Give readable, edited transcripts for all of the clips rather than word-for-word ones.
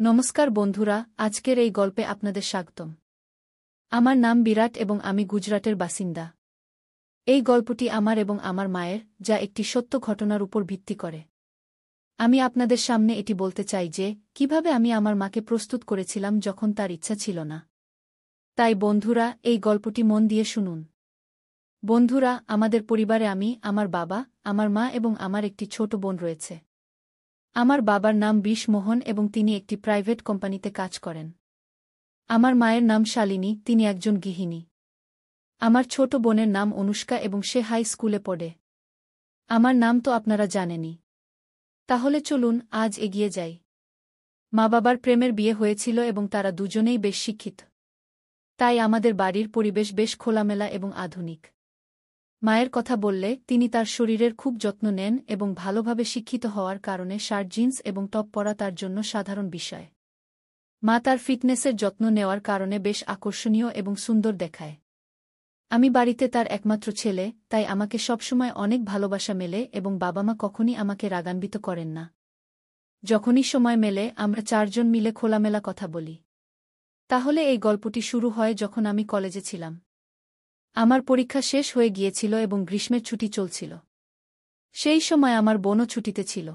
নমস্কার বন্ধুরা, আজকের এই গল্পে আপনাদের স্বাগতম। আমার নাম বিরাট এবং আমি গুজরাটের বাসিন্দা। এই গল্পটি আমার এবং আমার মায়ের, যা একটি সত্য ঘটনার উপর ভিত্তি করে। আমি আপনাদের সামনে এটি বলতে চাই যে কিভাবে আমি আমার মাকে প্রস্তুত করেছিলাম যখন তার ইচ্ছা ছিল না। তাই বন্ধুরা, এই গল্পটি মন দিয়ে শুনুন। বন্ধুরা, আমাদের পরিবারে আমি, আমার বাবা, আমার মা এবং আমার একটি ছোট বোন রয়েছে। আমার বাবার নাম বিশ মোহন এবং তিনি একটি প্রাইভেট কোম্পানিতে কাজ করেন। আমার মায়ের নাম শালিনী, তিনি একজন গৃহিণী। আমার ছোট বোনের নাম অনুষ্কা এবং সে হাই স্কুলে পড়ে। আমার নাম তো আপনারা জানেনই। তাহলে চলুন আজ এগিয়ে যাই। মা বাবার প্রেমের বিয়ে হয়েছিল এবং তারা দুজনেই বেশ শিক্ষিত। তাই আমাদের বাড়ির পরিবেশ বেশ খোলামেলা এবং আধুনিক। মায়ের কথা বললে তিনি তার শরীরের খুব যত্ন নেন এবং ভালোভাবে শিক্ষিত হওয়ার কারণে শার্ট জিন্স এবং টপ পরা তার জন্য সাধারণ বিষয়। মা তার ফিটনেসের যত্ন নেওয়ার কারণে বেশ আকর্ষণীয় এবং সুন্দর দেখায়। আমি বাড়িতে তার একমাত্র ছেলে, তাই আমাকে সবসময় অনেক ভালোবাসা মেলে এবং বাবা মা কখনই আমাকে রাগান্বিত করেন না। যখনই সময় মেলে আমরা চারজন মিলে খোলামেলা কথা বলি। তাহলে এই গল্পটি শুরু হয় যখন আমি কলেজে ছিলাম। আমার পরীক্ষা শেষ হয়ে গিয়েছিল এবং গ্রীষ্মের ছুটি চলছিল। সেই সময় আমার বোনও ছুটিতে ছিল।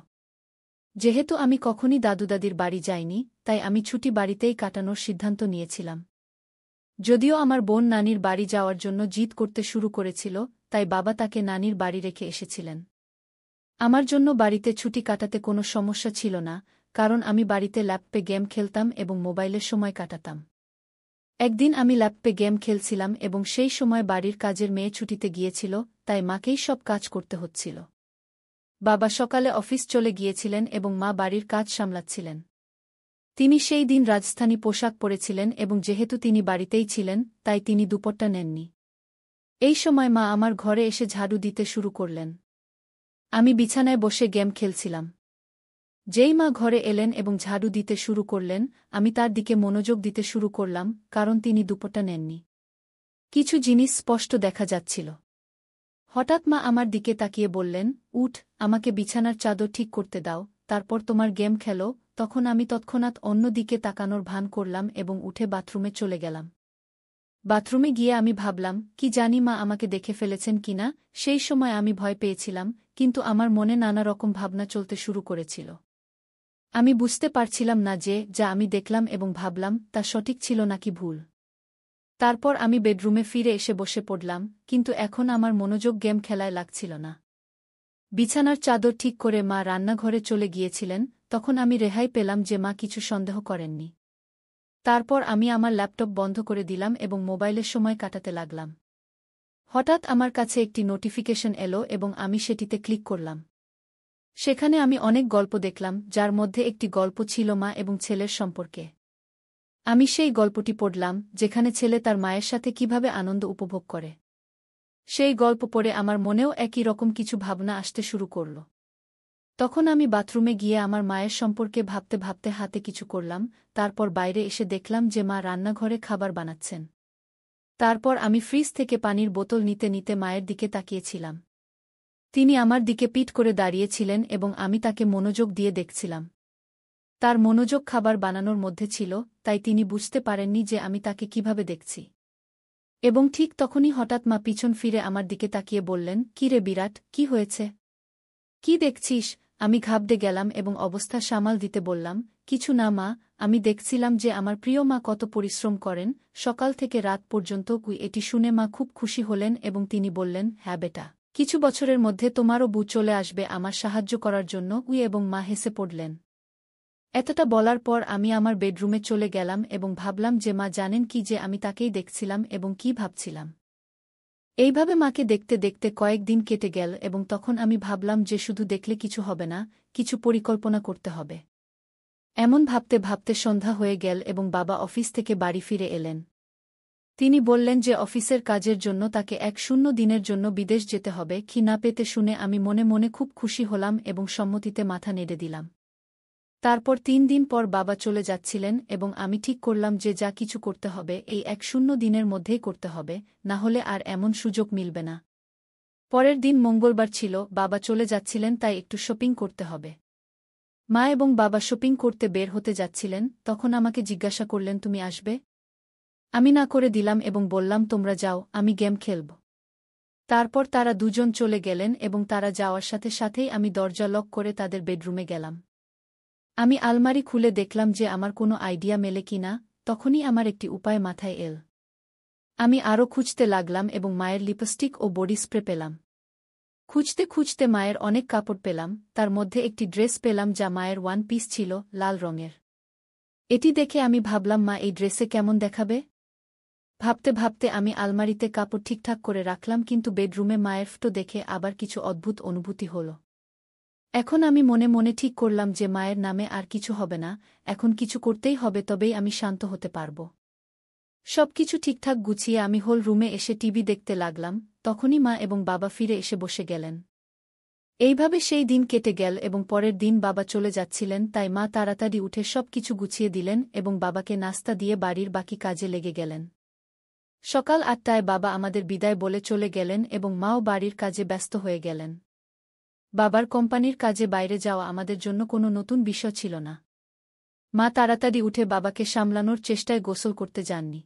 যেহেতু আমি কখনই দাদু-দাদির বাড়ি যাইনি, তাই আমি ছুটি বাড়িতেই কাটানোর সিদ্ধান্ত নিয়েছিলাম। যদিও আমার বোন নানির বাড়ি যাওয়ার জন্য জিদ করতে শুরু করেছিল, তাই বাবা তাকে নানির বাড়ি রেখে এসেছিলেন। আমার জন্য বাড়িতে ছুটি কাটাতে কোনো সমস্যা ছিল না, কারণ আমি বাড়িতে ল্যাপটপে গেম খেলতাম এবং মোবাইলের সময় কাটাতাম। একদিন আমি ল্যাপটপে গেম খেলছিলাম এবং সেই সময় বাড়ির কাজের মেয়ে ছুটিতে গিয়েছিল, তাই মাকেই সব কাজ করতে হচ্ছিল। বাবা সকালে অফিস চলে গিয়েছিলেন এবং মা বাড়ির কাজ সামলাচ্ছিলেন। তিনি সেই দিন রাজস্থানী পোশাক পরেছিলেন এবং যেহেতু তিনি বাড়িতেই ছিলেন, তাই তিনি দুপুরটা নেননি। এই সময় মা আমার ঘরে এসে ঝাড়ু দিতে শুরু করলেন। আমি বিছানায় বসে গেম খেলছিলাম। যেই মা ঘরে এলেন এবং ঝাড়ু দিতে শুরু করলেন, আমি তার দিকে মনোযোগ দিতে শুরু করলাম, কারণ তিনি দুপুরটা নেননি। কিছু জিনিস স্পষ্ট দেখা যাচ্ছিল। হঠাৎ মা আমার দিকে তাকিয়ে বললেন, উঠ, আমাকে বিছানার চাদর ঠিক করতে দাও, তারপর তোমার গেম খেলো। তখন আমি তৎক্ষণাৎ অন্য দিকে তাকানোর ভান করলাম এবং উঠে বাথরুমে চলে গেলাম। বাথরুমে গিয়ে আমি ভাবলাম, কি জানি মা আমাকে দেখে ফেলেছেন কিনা। সেই সময় আমি ভয় পেয়েছিলাম, কিন্তু আমার মনে নানা রকম ভাবনা চলতে শুরু করেছিল। আমি বুঝতে পারছিলাম না যে যা আমি দেখলাম এবং ভাবলাম তা সঠিক ছিল নাকি ভুল। তারপর আমি বেডরুমে ফিরে এসে বসে পড়লাম, কিন্তু এখন আমার মনোযোগ গেম খেলায় লাগছিল না। বিছানার চাদর ঠিক করে মা রান্নাঘরে চলে গিয়েছিলেন, তখন আমি রেহাই পেলাম যে মা কিছু সন্দেহ করেননি। তারপর আমি আমার ল্যাপটপ বন্ধ করে দিলাম এবং মোবাইলের সময় কাটাতে লাগলাম। হঠাৎ আমার কাছে একটি নোটিফিকেশন এলো এবং আমি সেটিতে ক্লিক করলাম। সেখানে আমি অনেক গল্প দেখলাম, যার মধ্যে একটি গল্প ছিল মা এবং ছেলের সম্পর্কে। আমি সেই গল্পটি পড়লাম, যেখানে ছেলে তার মায়ের সাথে কিভাবে আনন্দ উপভোগ করে। সেই গল্প পড়ে আমার মনেও একই রকম কিছু ভাবনা আসতে শুরু করল। তখন আমি বাথরুমে গিয়ে আমার মায়ের সম্পর্কে ভাবতে ভাবতে হাতে কিছু করলাম, তারপর বাইরে এসে দেখলাম যে মা রান্নাঘরে খাবার বানাচ্ছেন। তারপর আমি ফ্রিজ থেকে পানির বোতল নিতে নিতে মায়ের দিকে তাকিয়েছিলাম। তিনি আমার দিকে পিঠ করে দাঁড়িয়েছিলেন এবং আমি তাকে মনোযোগ দিয়ে দেখছিলাম। তার মনোযোগ খাবার বানানোর মধ্যে ছিল, তাই তিনি বুঝতে পারেননি যে আমি তাকে কিভাবে দেখছি। এবং ঠিক তখনই হঠাৎ মা পিছন ফিরে আমার দিকে তাকিয়ে বললেন, কি রে বিরাট, কি হয়েছে? কি দেখছিস? আমি ঘাবড়ে গেলাম এবং অবস্থা সামাল দিতে বললাম, কিছু না মা, আমি দেখছিলাম যে আমার প্রিয় মা কত পরিশ্রম করেন, সকাল থেকে রাত পর্যন্ত। এটি শুনে মা খুব খুশি হলেন এবং তিনি বললেন, হ্যাঁ বেটা, কিছু বছরের মধ্যে তোমারও বউ চলে আসবে আমার সাহায্য করার জন্য। এবং মা হেসে পড়লেন। এতটা বলার পর আমি আমার বেডরুমে চলে গেলাম এবং ভাবলাম যে মা জানেন কি যে আমি তাকেই দেখছিলাম এবং কি ভাবছিলাম। এইভাবে মাকে দেখতে দেখতে কয়েকদিন কেটে গেল এবং তখন আমি ভাবলাম যে শুধু দেখলে কিছু হবে না, কিছু পরিকল্পনা করতে হবে। এমন ভাবতে ভাবতে সন্ধ্যা হয়ে গেল এবং বাবা অফিস থেকে বাড়ি ফিরে এলেন। তিনি বললেন যে অফিসের কাজের জন্য তাকে 1 দিনের জন্য বিদেশ যেতে হবে। কি না পেতে শুনে আমি মনে মনে খুব খুশি হলাম এবং সম্মতিতে মাথা নেড়ে দিলাম। তারপর 3 দিন পর বাবা চলে যাচ্ছিলেন এবং আমি ঠিক করলাম যে যা কিছু করতে হবে এই 1 দিনের মধ্যেই করতে হবে, না হলে আর এমন সুযোগ মিলবে না। পরের দিন মঙ্গলবার ছিল, বাবা চলে যাচ্ছিলেন, তাই একটু শপিং করতে হবে। মা এবং বাবা শপিং করতে বের হতে যাচ্ছিলেন, তখন আমাকে জিজ্ঞাসা করলেন তুমি আসবে? আমি না করে দিলাম এবং বললাম তোমরা যাও, আমি গেম খেলব। তারপর তারা দুজন চলে গেলেন এবং তারা যাওয়ার সাথে সাথেই আমি দরজা লক করে তাদের বেডরুমে গেলাম। আমি আলমারি খুলে দেখলাম যে আমার কোনো আইডিয়া মেলে কিনা, তখনই আমার একটি উপায় মাথায় এল। আমি আরও খুঁজতে লাগলাম এবং মায়ের লিপস্টিক ও বডি স্প্রে পেলাম। খুঁজতে খুঁজতে মায়ের অনেক কাপড় পেলাম, তার মধ্যে একটি ড্রেস পেলাম যা মায়ের ওয়ান পিস ছিল, লাল রঙের। এটি দেখে আমি ভাবলাম মা এই ড্রেসে কেমন দেখাবে। ভাবতে ভাবতে আমি আলমারিতে কাপড় ঠিকঠাক করে রাখলাম, কিন্তু বেডরুমে মায়ের ফটো দেখে আবার কিছু অদ্ভুত অনুভূতি হল। এখন আমি মনে মনে ঠিক করলাম যে মায়ের নামে আর কিছু হবে না, এখন কিছু করতেই হবে, তবেই আমি শান্ত হতে পারব। সবকিছু ঠিকঠাক গুছিয়ে আমি হোল রুমে এসে টিভি দেখতে লাগলাম, তখনই মা এবং বাবা ফিরে এসে বসে গেলেন। এইভাবে সেই দিন কেটে গেল এবং পরের দিন বাবা চলে যাচ্ছিলেন, তাই মা তাড়াতাড়ি উঠে সব কিছু গুছিয়ে দিলেন এবং বাবাকে নাস্তা দিয়ে বাড়ির বাকি কাজে লেগে গেলেন। সকাল ৮টায় বাবা আমাদের বিদায় বলে চলে গেলেন এবং মাও বাড়ির কাজে ব্যস্ত হয়ে গেলেন। বাবার কোম্পানির কাজে বাইরে যাওয়া আমাদের জন্য কোনো নতুন বিষয় ছিল না। মা তাড়াতাড়ি উঠে বাবাকে সামলানোর চেষ্টায় গোসল করতে যাননি।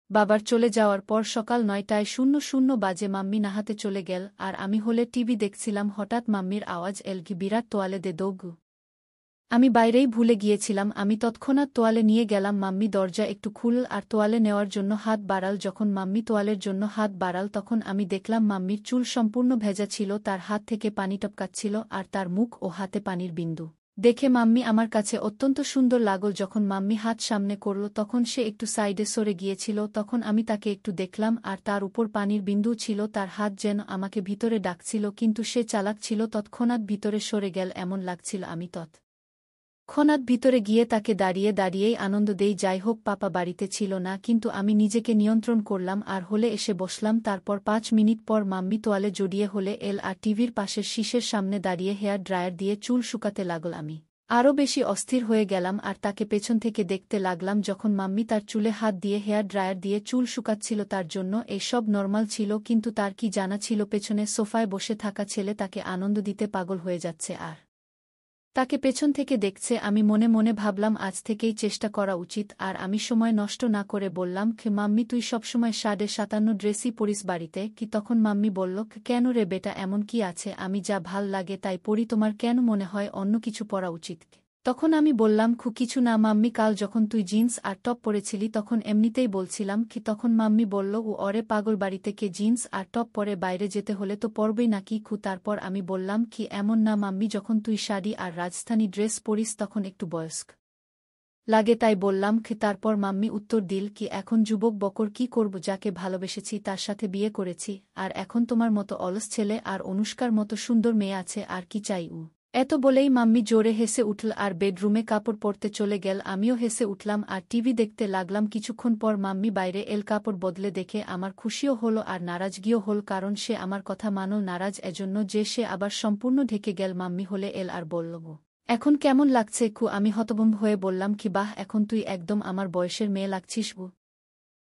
বাবার চলে যাওয়ার পর সকাল ৯:০০ বাজে মাম্মি নাহাতে চলে গেল আর আমি হলে টিভি দেখছিলাম। হঠাৎ মাম্মির আওয়াজ এল, কি বিরাট তোয়ালে দে দৌগু। আমি বাইরেই ভুলে গিয়েছিলাম। আমি তৎক্ষণাৎ তোয়ালে নিয়ে গেলাম। মাম্মি দরজা একটু খুলল আর তোয়ালে নেওয়ার জন্য হাত বাড়াল। যখন মাম্মি তোয়ালের জন্য হাত বাড়াল তখন আমি দেখলাম মাম্মির চুল সম্পূর্ণ ভেজা ছিল, তার হাত থেকে পানি টপকাচ্ছিল আর তার মুখ ও হাতে পানির বিন্দু দেখে মাম্মি আমার কাছে অত্যন্ত সুন্দর লাগল। যখন মাম্মি হাত সামনে করল তখন সে একটু সাইডে সরে গিয়েছিল, তখন আমি তাকে একটু দেখলাম আর তার উপর পানির বিন্দু ছিল। তার হাত যেন আমাকে ভিতরে ডাকছিল, কিন্তু সে চালাক ছিল, তৎক্ষণাৎ ভিতরে সরে গেল এমন লাগছিল। আমি তৎক্ষণাৎ ভিতরে গিয়ে তাকে দাঁড়িয়ে দাঁড়িয়েই আনন্দ দেই। যাই হোক, পাপা বাড়িতে ছিল না, কিন্তু আমি নিজেকে নিয়ন্ত্রণ করলাম আর হলে এসে বসলাম। তারপর ৫ মিনিট পর মাম্মি তোয়ালে জড়িয়ে হলে এল আর টিভির পাশের শীষের সামনে দাঁড়িয়ে হেয়ার ড্রায়ার দিয়ে চুল শুকাতে লাগল। আমি আরও বেশি অস্থির হয়ে গেলাম আর তাকে পেছন থেকে দেখতে লাগলাম। যখন মাম্মি তার চুলে হাত দিয়ে হেয়ার ড্রায়ার দিয়ে চুল শুকাচ্ছিল তার জন্য এই সব নর্মাল ছিল, কিন্তু তার কি জানা ছিল পেছনে সোফায় বসে থাকা ছেলে তাকে আনন্দ দিতে পাগল হয়ে যাচ্ছে আর তাকে পেছন থেকে দেখছে। আমি মনে মনে ভাবলাম আজ থেকেই চেষ্টা করা উচিত। আর আমি সময় নষ্ট না করে বললাম, মাম্মি তুই সবসময় ৫:৫৭ ড্রেসই পরিস বাড়িতে কি? তখন মাম্মি বলল, কেন রে বেটা, এমন কি আছে, আমি যা ভাল লাগে তাই পরি, তোমার কেন মনে হয় অন্য কিছু পরা উচিত? তখন আমি বললাম, কিছু না মাম্মি, কাল যখন তুই জিন্স আর টপ পরেছিলি তখন এমনিতেই বলছিলাম কি? তখন মাম্মি বলল, অরে পাগল, বাড়িতে কে জিন্স আর টপ পরে বাইরে যেতে হলে তো পরবেই নাকি? তারপর আমি বললাম, কি এমন না মাম্মি, যখন তুই শাড়ি আর রাজস্থানী ড্রেস পরিস তখন একটু বয়স্ক লাগে তাই বললাম। তারপর মাম্মি উত্তর দিল, কি এখন যুবক বকর কি করব, যাকে ভালোবেসেছি তার সাথে বিয়ে করেছি, আর এখন তোমার মতো অলস ছেলে আর অনুষ্কার মতো সুন্দর মেয়ে আছে, আর কি চাই? এত বলেই মাম্মি জোরে হেসে উঠল আর বেডরুমে কাপড় পরতে চলে গেল। আমিও হেসে উঠলাম আর টিভি দেখতে লাগলাম। কিছুক্ষণ পর মাম্মি বাইরে এল, কাপড় বদলে দেখে আমার খুশিও হলো আর নারাজগিও হল, কারণ সে আমার কথা মানল। নারাজ এজন্য যে সে আবার সম্পূর্ণ ঢেকে গেল। মাম্মি হলে এল আর বলল, এখন কেমন লাগছে? আমি হতভম্ব হয়ে বললাম, কি বাহ, এখন তুই একদম আমার বয়সের মেয়ে লাগছিস।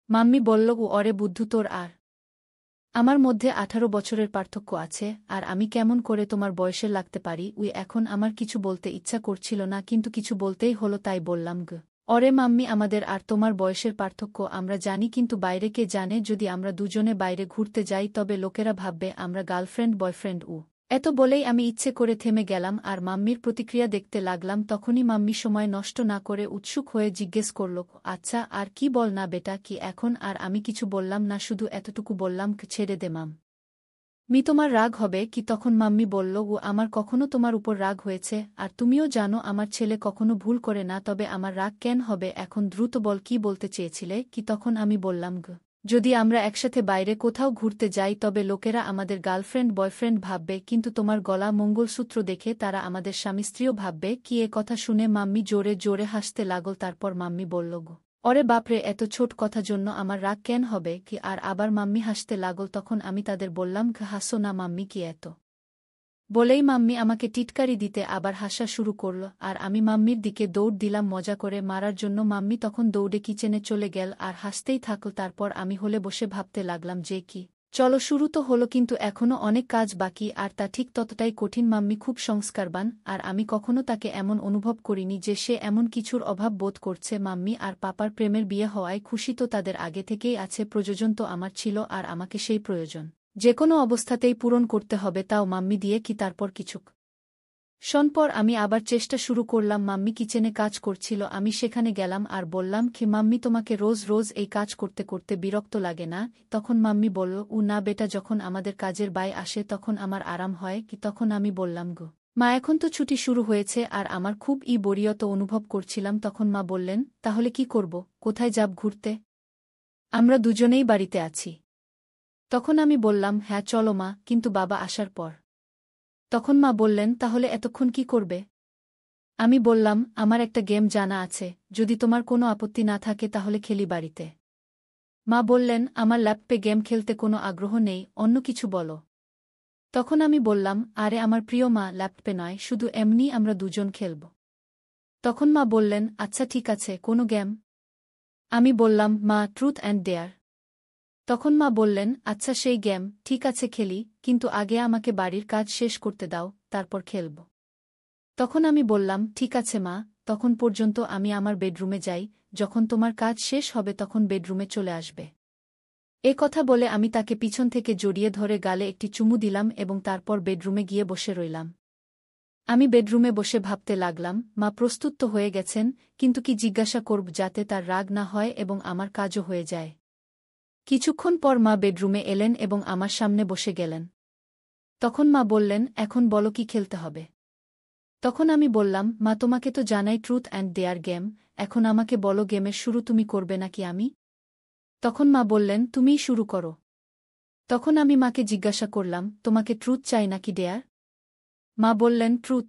মাম্মি বলল, অরে বুদ্ধু, তোর আর আমার মধ্যে ১৮ বছরের পার্থক্য আছে, আর আমি কেমন করে তোমার বয়সের লাগতে পারি? এখন আমার কিছু বলতে ইচ্ছা করছিল না, কিন্তু কিছু বলতেই হলো, তাই বললাম, অরে মাম্মি, আমাদের আর তোমার বয়সের পার্থক্য আমরা জানি, কিন্তু বাইরে কে জানে? যদি আমরা দুজনে বাইরে ঘুরতে যাই তবে লোকেরা ভাববে আমরা গার্লফ্রেন্ড বয়ফ্রেন্ড। এত বলেই আমি ইচ্ছে করে থেমে গেলাম আর মাম্মির প্রতিক্রিয়া দেখতে লাগলাম। তখনই মাম্মি সময় নষ্ট না করে উৎসুক হয়ে জিজ্ঞেস করল, আচ্ছা আর কি বল না বেটা, কি এখন? আর আমি কিছু বললাম না, শুধু এতটুকু বললাম, ছেড়ে দে মাম্মি, তোমার রাগ হবে কি? তখন মাম্মি বলল, আমার কখনো তোমার উপর রাগ হয়েছে? আর তুমিও জানো আমার ছেলে কখনো ভুল করে না, তবে আমার রাগ কেন হবে? এখন দ্রুত বল, কি বলতে চেয়েছিলে কি? তখন আমি বললাম, যদি আমরা একসাথে বাইরে কোথাও ঘুরতে যাই তবে লোকেরা আমাদের গার্লফ্রেন্ড বয়ফ্রেন্ড ভাববে, কিন্তু তোমার গলা মঙ্গলসূত্র দেখে তারা আমাদের স্বামী স্ত্রীও ভাববে। কি? এ কথা শুনে মাম্মি জোরে জোরে হাসতে লাগল। তারপর মাম্মি বলল, অরে বাপরে, এত ছোট কথা জন্য আমার রাগ কেন হবে কি? আর আবার মাম্মি হাসতে লাগল। তখন আমি তাদের বললাম, হাসো না মাম্মি, কি এত? বলেই মাম্মি আমাকে টিটকারি দিতে আবার হাসা শুরু করল আর আমি মাম্মির দিকে দৌড় দিলাম মজা করে মারার জন্য। মাম্মি তখন দৌড়ে কিচেনে চলে গেল আর হাসতেই থাকল। তারপর আমি হলে বসে ভাবতে লাগলাম যে কি চলো, শুরু তো হলো, কিন্তু এখনও অনেক কাজ বাকি, আর তা ঠিক ততটাই কঠিন। মাম্মি খুব সংস্কারবান, আর আমি কখনো তাকে এমন অনুভব করিনি যে সে এমন কিছুর অভাব বোধ করছে। মাম্মি আর পাপার প্রেমের বিয়ে হওয়ায় খুশি তো তাদের আগে থেকেই আছে, প্রয়োজন তো আমার ছিল, আর আমাকে সেই প্রয়োজন যে কোনো অবস্থাতেই পূরণ করতে হবে, তাও মাম্মি দিয়ে কি। তারপর কিছুক শোন পর আমি আবার চেষ্টা শুরু করলাম। মাম্মি কিচেনে কাজ করছিল, আমি সেখানে গেলাম আর বললাম, কি মাম্মি, তোমাকে রোজ রোজ এই কাজ করতে করতে বিরক্ত লাগে না? তখন মাম্মি বলল, না বেটা, যখন আমাদের কাজের বাই আসে তখন আমার আরাম হয়। কি তখন আমি বললাম, গো মা, এখন তো ছুটি শুরু হয়েছে আর আমার খুব বরিয়ত অনুভব করছিলাম। তখন মা বললেন, তাহলে কি করব, কোথায় যাব ঘুরতে? আমরা দুজনেই বাড়িতে আছি। তখন আমি বললাম, হ্যাঁ চলো মা, কিন্তু বাবা আসার পর। তখন মা বললেন, তাহলে এতক্ষণ কি করবে? আমি বললাম, আমার একটা গেম জানা আছে, যদি তোমার কোনো আপত্তি না থাকে তাহলে খেলি বাড়িতে। মা বললেন, আমার ল্যাপটপে গেম খেলতে কোনো আগ্রহ নেই, অন্য কিছু বলো। তখন আমি বললাম, আরে আমার প্রিয় মা, ল্যাপটপে নয়, শুধু এমনি আমরা দুজন খেলব। তখন মা বললেন, আচ্ছা ঠিক আছে, কোনো গেম? আমি বললাম, মা, ট্রুথ অ্যান্ড ডেয়ার। তখন মা বললেন, আচ্ছা সেই গেম, ঠিক আছে খেলি, কিন্তু আগে আমাকে বাড়ির কাজ শেষ করতে দাও, তারপর খেলব। তখন আমি বললাম, ঠিক আছে মা, তখন পর্যন্ত আমি আমার বেডরুমে যাই, যখন তোমার কাজ শেষ হবে তখন বেডরুমে চলে আসবে। এ কথা বলে আমি তাকে পিছন থেকে জড়িয়ে ধরে গালে একটি চুমু দিলাম এবং তারপর বেডরুমে গিয়ে বসে রইলাম। আমি বেডরুমে বসে ভাবতে লাগলাম, মা প্রস্তুত তো হয়ে গেছেন, কিন্তু কি জিজ্ঞাসা করব যাতে তার রাগ না হয় এবং আমার কাজও হয়ে যায়। কিছুক্ষণ পর মা বেডরুমে এলেন এবং আমার সামনে বসে গেলেন। তখন মা বললেন, এখন বলো কি খেলতে হবে? তখন আমি বললাম, মা, তোমাকে তো জানাই ট্রুথ অ্যান্ড ডেয়ার গেম, এখন আমাকে বলো গেমের শুরু তুমি করবে নাকি আমি? তখন মা বললেন, তুমিই শুরু করো। তখন আমি মাকে জিজ্ঞাসা করলাম, তোমাকে ট্রুথ চাই নাকি ডেয়ার? মা বললেন, ট্রুথ।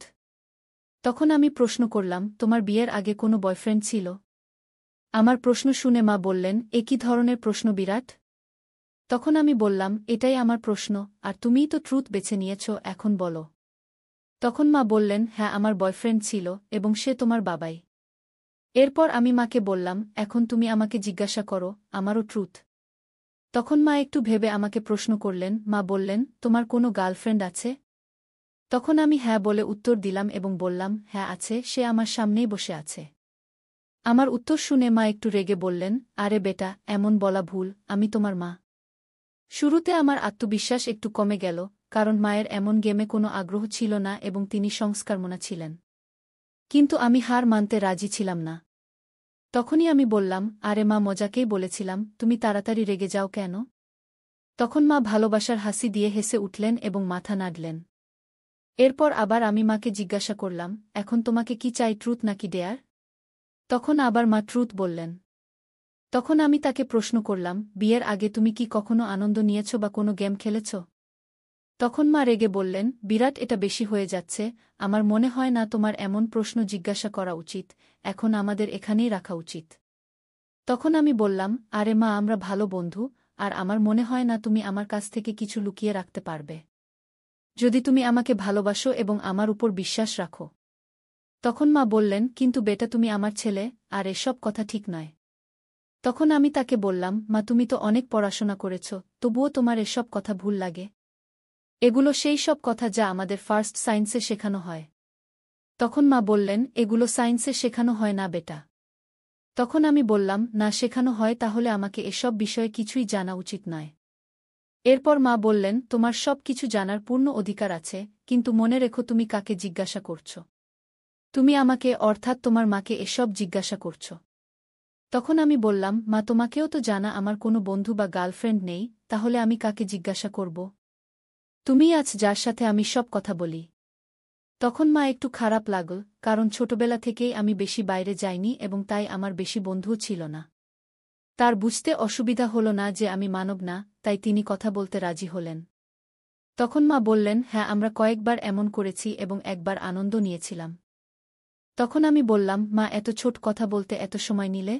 তখন আমি প্রশ্ন করলাম, তোমার বিয়ের আগে কোনো বয়ফ্রেন্ড ছিল? আমার প্রশ্ন শুনে মা বললেন, এ কী ধরনের প্রশ্ন বিরাট? তখন আমি বললাম, এটাই আমার প্রশ্ন, আর তুমিই তো ট্রুথ বেছে নিয়েছ, এখন বলো। তখন মা বললেন, হ্যাঁ আমার বয়ফ্রেন্ড ছিল, এবং সে তোমার বাবাই। এরপর আমি মাকে বললাম, এখন তুমি আমাকে জিজ্ঞাসা করো, আমারও ট্রুথ। তখন মা একটু ভেবে আমাকে প্রশ্ন করলেন। মা বললেন, তোমার কোনো গার্লফ্রেন্ড আছে? তখন আমি হ্যাঁ বলে উত্তর দিলাম এবং বললাম, হ্যাঁ আছে, সে আমার সামনেই বসে আছে। আমার উত্তর শুনে মা একটু রেগে বললেন, আরে বেটা, এমন বলা ভুল, আমি তোমার মা। শুরুতে আমার আত্মবিশ্বাস একটু কমে গেল, কারণ মায়ের এমন গেমে কোনো আগ্রহ ছিল না এবং তিনি সংস্কারমনা ছিলেন। কিন্তু আমি হার মানতে রাজি ছিলাম না। তখনই আমি বললাম, আরে মা, মজাকেই বলেছিলাম, তুমি তাড়াতাড়ি রেগে যাও কেন? তখন মা ভালোবাসার হাসি দিয়ে হেসে উঠলেন এবং মাথা নাড়লেন। এরপর আবার আমি মাকে জিজ্ঞাসা করলাম, এখন তোমাকে কি চাই, ট্রুথ নাকি ডেয়ার? তখন আবার মা ট্রুথ বললেন। তখন আমি তাকে প্রশ্ন করলাম, বিয়ের আগে তুমি কি কখনো আনন্দ নিয়েছ বা কোনো গেম খেলেছ? তখন মা রেগে বললেন, বিরাট, এটা বেশি হয়ে যাচ্ছে, আমার মনে হয় না তোমার এমন প্রশ্ন জিজ্ঞাসা করা উচিত, এখন আমাদের এখানেই রাখা উচিত। তখন আমি বললাম, আরে মা, আমরা ভালো বন্ধু, আর আমার মনে হয় না তুমি আমার কাছ থেকে কিছু লুকিয়ে রাখতে পারবে, যদি তুমি আমাকে ভালোবাসো এবং আমার উপর বিশ্বাস রাখো। তখন মা বললেন, কিন্তু বেটা, তুমি আমার ছেলে, আর এসব কথা ঠিক নয়। তখন আমি তাকে বললাম, মা, তুমি তো অনেক পড়াশোনা করেছ, তবুও তোমার এসব কথা ভুল লাগে। এগুলো সেই সব কথা যা আমাদের ফার্স্ট সায়েন্সে শেখানো হয়। তখন মা বললেন, এগুলো সায়েন্সে শেখানো হয় না বেটা। তখন আমি বললাম, না শেখানো হয়, তাহলে আমাকে এসব বিষয়ে কিছুই জানা উচিত নয়। এরপর মা বললেন, তোমার সব কিছু জানার পূর্ণ অধিকার আছে, কিন্তু মনে রেখো তুমি কাকে জিজ্ঞাসা করছ। তুমি আমাকে, অর্থাৎ তোমার মাকে এসব জিজ্ঞাসা করছ। তখন আমি বললাম, মা, তোমাকেও তো জানা আমার কোনো বন্ধু বা গার্লফ্রেন্ড নেই, তাহলে আমি কাকে জিজ্ঞাসা করব? তুমিই আছ যার সাথে আমি সব কথা বলি। তখন মা একটু খারাপ লাগল, কারণ ছোটবেলা থেকেই আমি বেশি বাইরে যাইনি এবং তাই আমার বেশি বন্ধুও ছিল না। তার বুঝতে অসুবিধা হল না যে আমি মানব না, তাই তিনি কথা বলতে রাজি হলেন। তখন মা বললেন, হ্যাঁ আমরা কয়েকবার এমন করেছি এবং একবার আনন্দ নিয়েছিলাম। তখন আমি বললাম, মা, এত ছোট কথা বলতে এত সময় নিলে?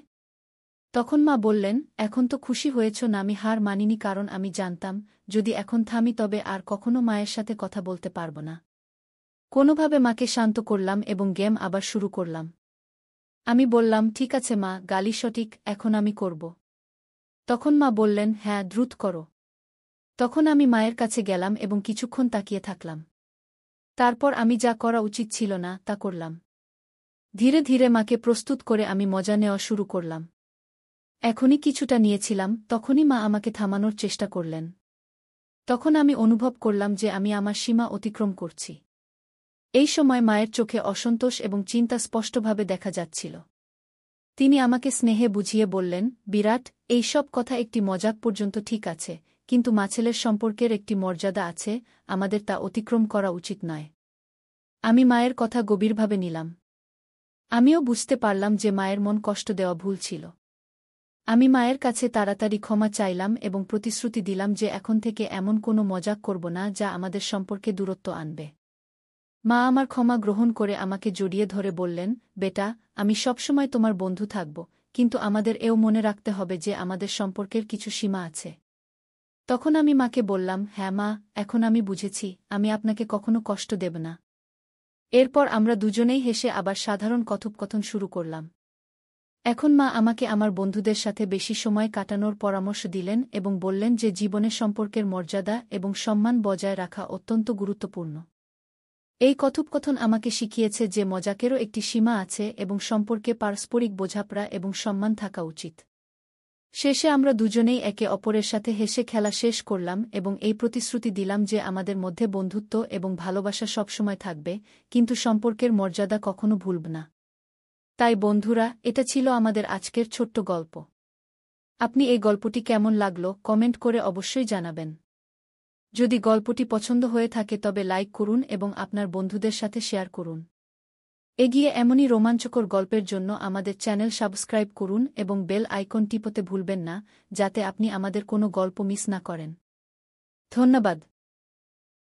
তখন মা বললেন, এখন তো খুশি হয়েছ না? আমি হার মানিনি, কারণ আমি জানতাম, যদি এখন থামি তবে আর কখনো মায়ের সাথে কথা বলতে পারব না। কোনোভাবে মাকে শান্ত করলাম এবং গেম আবার শুরু করলাম। আমি বললাম, ঠিক আছে মা, গালি সঠিক, এখন আমি করব। তখন মা বললেন, হ্যাঁ দ্রুত করো। তখন আমি মায়ের কাছে গেলাম এবং কিছুক্ষণ তাকিয়ে থাকলাম। তারপর আমি যা করা উচিত ছিল না তা করলাম। ধীরে ধীরে মাকে প্রস্তুত করে আমি মজা নেওয়া শুরু করলাম। এখনই কিছুটা নিয়েছিলাম, তখনই মা আমাকে থামানোর চেষ্টা করলেন। তখন আমি অনুভব করলাম যে আমি আমার সীমা অতিক্রম করছি। এই সময় মায়ের চোখে অসন্তোষ এবং চিন্তা স্পষ্টভাবে দেখা যাচ্ছিল। তিনি আমাকে স্নেহে বুঝিয়ে বললেন, বিরাট, এই সব কথা একটি মজাক পর্যন্ত ঠিক আছে, কিন্তু মা-ছেলের সম্পর্কের একটি মর্যাদা আছে, আমাদের তা অতিক্রম করা উচিত নয়। আমি মায়ের কথা গভীরভাবে নিলাম। আমিও বুঝতে পারলাম যে মায়ের মন কষ্ট দেওয়া ভুল ছিল। আমি মায়ের কাছে তাড়াতাড়ি ক্ষমা চাইলাম এবং প্রতিশ্রুতি দিলাম যে এখন থেকে এমন কোনো মজাক করব না যা আমাদের সম্পর্কে দূরত্ব আনবে। মা আমার ক্ষমা গ্রহণ করে আমাকে জড়িয়ে ধরে বললেন, বেটা, আমি সবসময় তোমার বন্ধু থাকব, কিন্তু আমাদের এও মনে রাখতে হবে যে আমাদের সম্পর্কের কিছু সীমা আছে। তখন আমি মাকে বললাম, হ্যাঁ মা, এখন আমি বুঝেছি, আমি আপনাকে কখনো কষ্ট দেব না। এরপর আমরা দুজনেই হেসে আবার সাধারণ কথোপকথন শুরু করলাম। এখন মা আমাকে আমার বন্ধুদের সাথে বেশি সময় কাটানোর পরামর্শ দিলেন এবং বললেন যে জীবনে সম্পর্কের মর্যাদা এবং সম্মান বজায় রাখা অত্যন্ত গুরুত্বপূর্ণ। এই কথোপকথন আমাকে শিখিয়েছে যে মজাকেরও একটি সীমা আছে এবং সম্পর্কে পারস্পরিক বোঝাপড়া এবং সম্মান থাকা উচিত। শেষে আমরা দুজনেই একে অপরের সাথে হেসে খেলা শেষ করলাম এবং এই প্রতিশ্রুতি দিলাম যে আমাদের মধ্যে বন্ধুত্ব এবং ভালোবাসা সবসময় থাকবে, কিন্তু সম্পর্কের মর্যাদা কখনো ভুলব না। তাই বন্ধুরা, এটা ছিল আমাদের আজকের ছোট্ট গল্প। আপনি এই গল্পটি কেমন লাগলো কমেন্ট করে অবশ্যই জানাবেন। যদি গল্পটি পছন্দ হয়ে থাকে তবে লাইক করুন এবং আপনার বন্ধুদের সাথে শেয়ার করুন। এগিয়ে এমনই রোমাঞ্চকর গল্পের জন্য আমাদের চ্যানেল সাবস্ক্রাইব করুন এবং বেল আইকন টিপতে ভুলবেন না, যাতে আপনি আমাদের কোনো গল্প মিস না করেন। ধন্যবাদ।